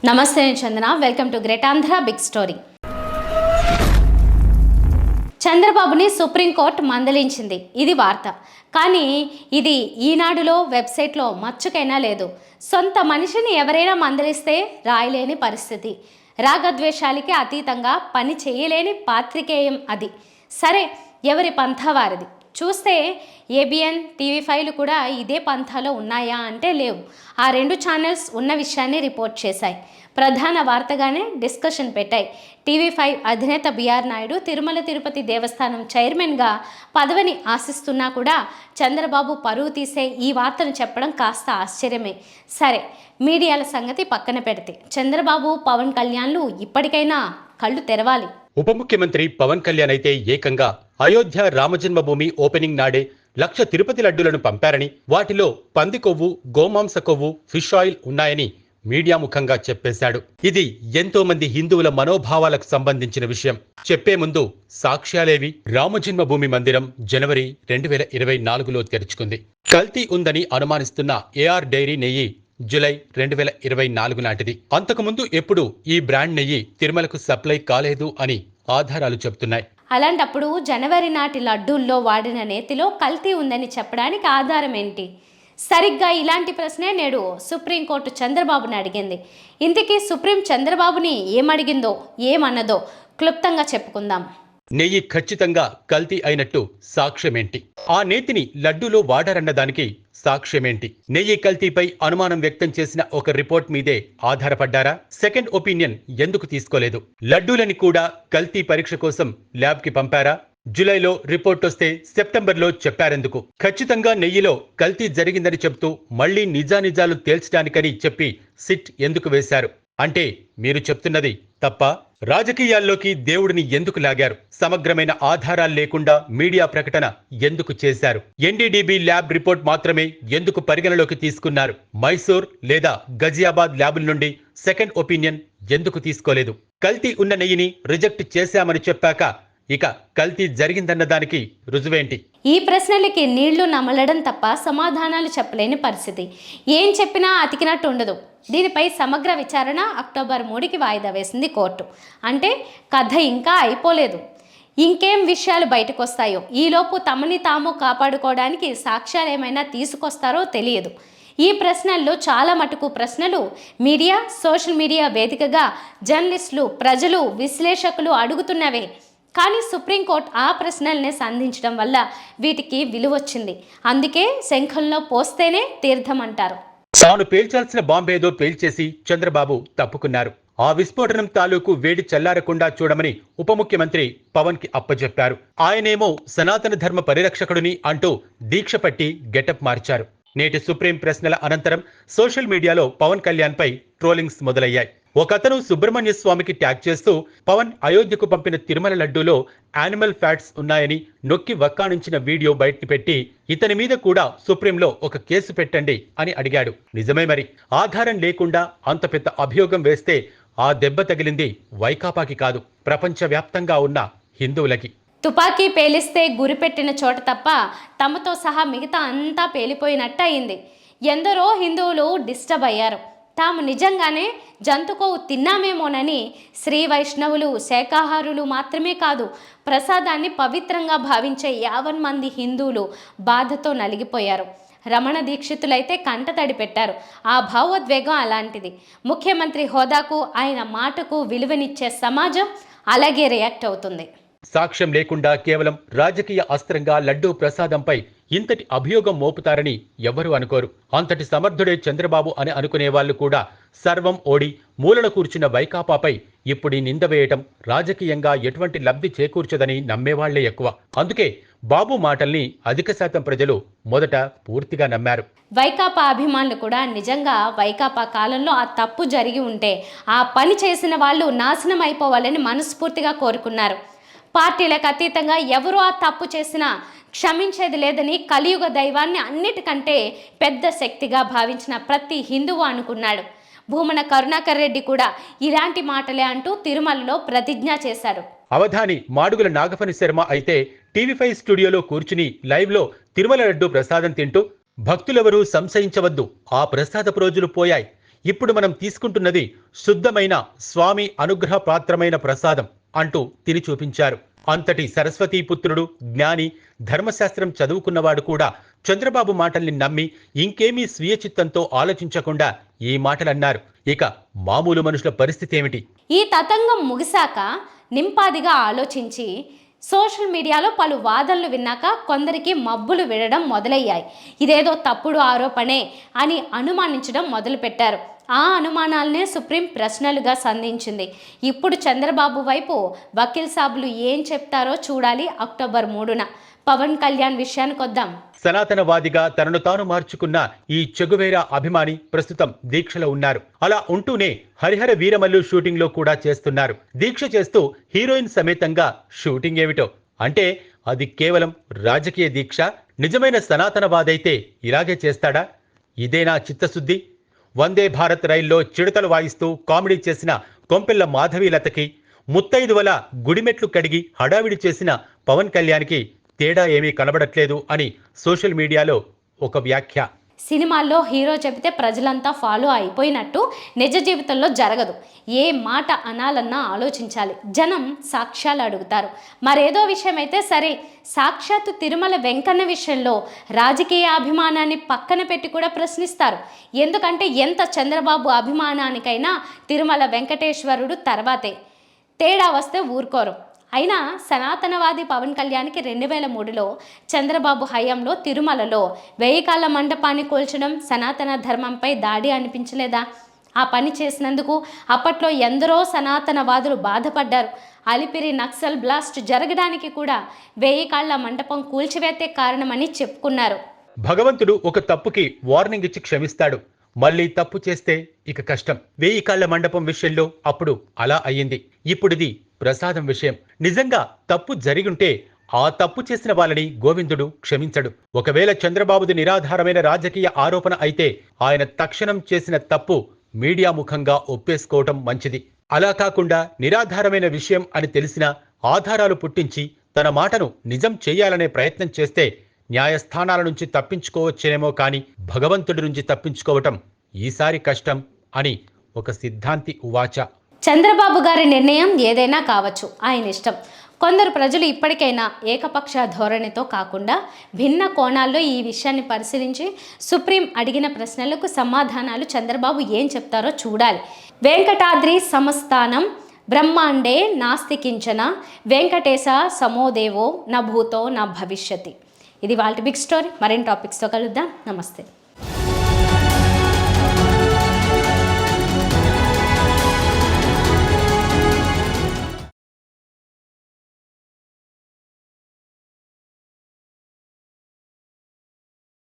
నమస్తే Chandana, welcome to great Andhra big story. చంద్రబాబుని supreme court మందలించింది, ఇది వార్త. కానీ ఇది ఈనాడులో వెబ్సైట్లో మచ్చుకైనా లేదు. సొంత మనిషిని ఎవరైనా మందలిస్తే రాయలేని పరిస్థితి. రాగద్వేషాలకి అతీతంగా పని చేయలేని పాత్రికేయం అది. సరే, ఎవరి పంథా వారిది. చూస్తే ఏబిఎన్, టీవీ5లు కూడా ఇదే పంథాలో ఉన్నాయా అంటే లేవు. ఆ రెండు ఛానల్స్ ఉన్న విషయాన్ని రిపోర్ట్ చేశాయి. ప్రధాన వార్తగానే డిస్కషన్ పెట్టాయి. టీవీ5 అధినేత బిఆర్ నాయుడు తిరుమల తిరుపతి దేవస్థానం చైర్మన్గా పదవిని ఆశిస్తున్నా కూడా చంద్రబాబు పరువు తీసే ఈ వార్తను చెప్పడం కాస్త ఆశ్చర్యమే. సరే, మీడియాల సంగతి పక్కన పెడితే చంద్రబాబు, పవన్ కళ్యాణ్లు ఇప్పటికైనా కళ్ళు తెరవాలి. ఉప ముఖ్యమంత్రి పవన్ కళ్యాణ్ అయితే ఏకంగా అయోధ్య రామజన్మభూమి ఓపెనింగ్ నాడే 1,00,000 తిరుపతి లడ్డూలను పంపారని, వాటిలో పంది కొవ్వు, గోమాంస కొవ్వు, ఫిష్ ఆయిల్ ఉన్నాయని మీడియా ముఖంగా చెప్పేశాడు. ఇది ఎంతో మంది హిందువుల మనోభావాలకు సంబంధించిన విషయం. చెప్పే ముందు సాక్ష్యాలేవి? రామజన్మభూమి మందిరం జనవరి 2024లో తెరుచుకుంది. కల్తీ ఉందని అనుమానిస్తున్న ఏఆర్ డైరీ నెయ్యి జూలై 2024 నాటిది. అంతకుముందు ఎప్పుడు ఈ బ్రాండ్ నెయ్యి తిరుమలకు సప్లై కాలేదు అని ఆధారాలు చెబుతున్నాయి. అలాంటప్పుడు జనవరి నాటి లడ్డూల్లో వాడిన నేతిలో కల్తీ ఉందని చెప్పడానికి ఆధారం ఏంటి? సరిగ్గా ఇలాంటి ప్రశ్నే నేడు సుప్రీంకోర్టు చంద్రబాబుని అడిగింది. ఇంతకీ సుప్రీం చంద్రబాబుని ఏమడిగిందో, ఏమన్నదో క్లుప్తంగా చెప్పుకుందాం. నెయ్యి ఖచ్చితంగా కల్తీ అయినట్టు సాక్ష్యమేంటి? ఆ నేతిని లడ్డూలో వాడారన్న దానికి సాక్ష్యమేంటి? నెయ్యి కల్తీపై అనుమానం వ్యక్తం చేసిన ఒక రిపోర్ట్ మీదే ఆధారపడ్డారా? సెకండ్ ఒపీనియన్ ఎందుకు తీసుకోలేదు? లడ్డూలని కూడా కల్తీ పరీక్ష కోసం ల్యాబ్కి పంపారా? జూలైలో రిపోర్ట్ వస్తే సెప్టెంబర్లో చెప్పారెందుకు? ఖచ్చితంగా నెయ్యిలో కల్తీ జరిగిందని చెబుతూ మళ్లీ నిజానిజాలు తేల్చడానికని చెప్పి సిట్ ఎందుకు వేశారు? అంటే మీరు చెప్తున్నది తప్ప? రాజకీయాల్లోకి దేవుడిని ఎందుకు లాగారు? సమగ్రమైన ఆధారాలు లేకుండా మీడియా ప్రకటన ఎందుకు చేశారు? ఎన్డీడీబీ ల్యాబ్ రిపోర్ట్ మాత్రమే ఎందుకు పరిగణలోకి తీసుకున్నారు? మైసూర్ లేదా గజియాబాద్ ల్యాబుల నుండి సెకండ్ ఒపీనియన్ ఎందుకు తీసుకోలేదు? కల్తీ ఉన్న నెయ్యిని రిజెక్ట్ చేశామని చెప్పాక ఇక కల్తీ జరిగిందన్న దానికి రుజువేంటి? ఈ ప్రశ్నలకి నీళ్లు నమలడం తప్ప సమాధానాలు చెప్పలేని పరిస్థితి. ఏం చెప్పినా అతికినట్టు ఉండదు. దీనిపై సమగ్ర విచారణ అక్టోబర్ 3కి వాయిదా వేసింది కోర్టు. అంటే కథ ఇంకా అయిపోలేదు. ఇంకేం విషయాలు బయటకు వస్తాయో, ఈలోపు తమని తాము కాపాడుకోవడానికి సాక్ష్యాలు ఏమైనా తీసుకొస్తారో తెలియదు. ఈ ప్రశ్నల్లో చాలా మటుకు ప్రశ్నలు మీడియా, సోషల్ మీడియా వేదికగా జర్నలిస్టులు, ప్రజలు, విశ్లేషకులు అడుగుతున్నవే. కానీ సుప్రీంకోర్టు ఆ ప్రశ్నల్ని సంధించడం వల్ల వీటికి విలువొచ్చింది. అందుకే శంఖంలో పోస్తేనే తీర్థం అంటారు. తాను పేల్చాల్సిన బాంబేదో పేల్చేసి చంద్రబాబు తప్పుకున్నారు. ఆ విస్ఫోటనం తాలూకు వేడి చల్లారకుండా చూడమని ఉప ముఖ్యమంత్రి పవన్ కి అప్పచెప్పారు. ఆయనేమో సనాతన ధర్మ పరిరక్షకుడిని అంటూ దీక్ష పట్టి గెటప్ మార్చారు. నేటి సుప్రీం ప్రశ్నల అనంతరం సోషల్ మీడియాలో పవన్ కళ్యాణ్ పై ట్రోలింగ్స్ మొదలయ్యాయి. ఒకతను సుబ్రహ్మణ్య స్వామికి ట్యాగ్ చేస్తూ పవన్ అయోధ్యకు పంపిన తిరుమల లడ్డూలో యానిమల్ ఫ్యాట్స్ ఉన్నాయని నొక్కి వక్కాణించిన వీడియో బయట పెట్టి ఇతని మీద కూడా సుప్రీంలో ఒక కేసు పెట్టండి అని అడిగాడు. నిజమే మరి, ఆధారం లేకుండా అంత పెద్ద అభియోగం వేస్తే ఆ దెబ్బ తగిలింది వైకాపాకి కాదు, ప్రపంచవ్యాప్తంగా ఉన్న హిందువులకి. తుపాకీ పేలిస్తే గురిపెట్టిన చోట తప్ప తమతో సహా మిగతా అంతా పేలిపోయినట్టు అయింది. ఎందరో హిందువులు డిస్టర్బ్ అయ్యారు. తాము నిజంగానే జంతుకోవు తిన్నామేమోనని శ్రీ వైష్ణవులు, శాకాహారులు మాత్రమే కాదు, ప్రసాదాన్ని పవిత్రంగా భావించే 50 మంది హిందువులు బాధతో నలిగిపోయారు. రమణ దీక్షితులైతే కంటతడి పెట్టారు. ఆ భావోద్వేగం అలాంటిది. ముఖ్యమంత్రి హోదాకు, ఆయన మాటకు విలువనిచ్చే సమాజం అలాగే రియాక్ట్ అవుతుంది. సాక్ష్యం లేకుండా కేవలం రాజకీయ అస్త్రంగా లడ్డూ ప్రసాదంపై ఇంతటి అభియోగం మోపుతారని ఎవరూ అనుకోరు. అంతటి సమర్థుడే చంద్రబాబు అని అనుకునే వాళ్ళు కూడా సర్వం ఓడి మూలన కూర్చున్న వైకాపాపై ఇప్పుడు నింద వేయటం రాజకీయంగా ఎటువంటి లబ్ధి చేకూర్చదని నమ్మేవాళ్లే ఎక్కువ. అందుకే బాబు మాటల్ని అధిక శాతం ప్రజలు మొదట పూర్తిగా నమ్మారు. వైకాపా అభిమానులు కూడా నిజంగా వైకాపా కాలంలో ఆ తప్పు జరిగి ఉంటే ఆ పని చేసిన వాళ్ళు నాశనం అయిపోవాలని మనస్ఫూర్తిగా కోరుకున్నారు. పార్టీలకు అతీతంగా ఎవరు ఆ తప్పు చేసినా క్షమించేది లేదని కలియుగ దైవాన్ని అన్నిటికంటే పెద్ద శక్తిగా భావించిన ప్రతి హిందువు అనుకున్నాడు. భూమన కరుణాకర్ రెడ్డి కూడా ఇలాంటి మాటలే అంటూ తిరుమలలో ప్రతిజ్ఞ చేశాడు. అవధాని మాడుగుల నాగఫణి శర్మ అయితే టీవీ5 స్టూడియోలో కూర్చుని లైవ్లో తిరుమల లడ్డూ ప్రసాదం తింటూ భక్తులెవరూ సంశయించవద్దు, ఆ ప్రసాదపు రోజులు పోయాయి, ఇప్పుడు మనం తీసుకుంటున్నది శుద్ధమైన స్వామి అనుగ్రహ పాత్రమైన ప్రసాదం అంటూ తిని చూపించారు. అంతటి సరస్వతీ పుత్రుడు, జ్ఞాని, ధర్మశాస్త్రం చదువుకున్నవాడు కూడా చంద్రబాబు మాటల్ని నమ్మి ఇంకేమీ స్వీయ చిత్తంతో ఆలోచించకుండా ఈ మాటలన్నారు. ఇక మామూలు మనుషుల పరిస్థితి ఏమిటి? ఈ తతంగం ముగిశాక నింపాదిగా ఆలోచించి సోషల్ మీడియాలో పలు వాదనలు విన్నాక కొందరికి మబ్బులు విడడం మొదలయ్యాయి. ఇదేదో తప్పుడు ఆరోపణే అని అనుమానించడం మొదలుపెట్టారు. ఆ అనుమానాలనే సుప్రీం ప్రశ్నలుగా సంధించింది. ఇప్పుడు చంద్రబాబు వైపు వకీల్ సాబులు ఏం చెప్తారో చూడాలి. అక్టోబర్ 3న పవన్ కళ్యాణ్ విషయానికి వద్దాం. సనాతనవాదిగా తనను తాను మార్చుకున్న ఈ చెగువేరా అభిమాని ప్రస్తుతం దీక్షలో ఉన్నారు. అలా ఉంటూనే హరిహర వీరమల్లు షూటింగ్ లో కూడా చేస్తున్నారు. దీక్ష చేస్తూ హీరోయిన్ సమేతంగా షూటింగ్ ఏమిటో, అంటే అది కేవలం రాజకీయ దీక్ష. నిజమైన సనాతనవాదైతే ఇలాగే చేస్తాడా? ఇదేనా చిత్తశుద్ధి? వందే భారత్ రైల్లో చిడతలు వాయిస్తూ కామెడీ చేసిన కొంపెల్ల మాధవీలతకి, ముత్తైదువల గుడిమెట్లు కడిగి హడావిడి చేసిన పవన్ కళ్యాణ్కి తేడా ఏమీ కనబడట్లేదు అని సోషల్ మీడియాలో ఒక వ్యాఖ్య. సినిమాల్లో హీరో చెబితే ప్రజలంతా ఫాలో అయిపోయినట్టు నిజ జీవితంలో జరగదు. ఏ మాట అనాలన్నా ఆలోచించాలి. జనం సాక్ష్యాలు అడుగుతారు. మరేదో విషయం అయితే సరే, సాక్షాత్తు తిరుమల వెంకన్న విషయంలో రాజకీయ అభిమానాన్ని పక్కన పెట్టి కూడా ప్రశ్నిస్తారు. ఎందుకంటే ఎంత చంద్రబాబు అభిమానానికైనా తిరుమల వెంకటేశ్వరుడు తర్వాతే. తేడా వస్తే ఊరుకోరు. అయినా సనాతనవాది పవన్ కళ్యాణ్కి 2003లో చంద్రబాబు హయాంలో తిరుమలలో 1000 కాళ్ళ మండపాన్ని కూల్చడం సనాతన ధర్మంపై దాడి అనిపించలేదా? ఆ పని చేసినందుకు అప్పట్లో ఎందరో సనాతనవాదులు బాధపడ్డారు. అలిపిరి నక్సల్ బ్లాస్ట్ జరగడానికి కూడా 1000 కాళ్ళ మండపం కూల్చివేతే కారణమని చెప్పుకున్నారు. భగవంతుడు ఒక తప్పుకి వార్నింగ్ ఇచ్చి క్షమిస్తాడు. మళ్ళీ తప్పు చేస్తే ఇక కష్టం. 1000 కాళ్ళ మండపం విషయంలో అప్పుడు అలా అయ్యింది. ఇప్పుడిది ప్రసాదం విషయం. నిజంగా తప్పు జరిగుంటే ఆ తప్పు చేసిన వాళ్ళని గోవిందుడు క్షమించడు. ఒకవేళ చంద్రబాబుది నిరాధారమైన రాజకీయ ఆరోపణ అయితే ఆయన తక్షణం చేసిన తప్పు మీడియా ముఖంగా ఒప్పేసుకోవటం మంచిది. అలా కాకుండా నిరాధారమైన విషయం అని తెలిసినా ఆధారాలు పుట్టించి తన మాటను నిజం చేయాలనే ప్రయత్నం చేస్తే న్యాయస్థానాల నుంచి తప్పించుకోవచ్చేనేమో కానీ భగవంతుడి నుంచి తప్పించుకోవటం ఈసారి కష్టం అని ఒక సిద్ధాంతి ఉవాచ. చంద్రబాబు గారి నిర్ణయం ఏదైనా కావచ్చు, ఆయన ఇష్టం. కొందరు ప్రజలు ఇప్పటికైనా ఏకపక్ష ధోరణితో కాకుండా భిన్న కోణాల్లో ఈ విషయాన్ని పరిశీలించి సుప్రీం అడిగిన ప్రశ్నలకు సమాధానాలు చంద్రబాబు ఏం చెప్తారో చూడాలి. వెంకటాద్రి సమస్థానం బ్రహ్మాండే నాస్తి కించన వెంకటేశ సమోదేవో న భూతో న భవిష్యతి. ఇది వాళ్ళ బిగ్ స్టోరీ. మరిన్ని టాపిక్స్తో కలుద్దాం. నమస్తే.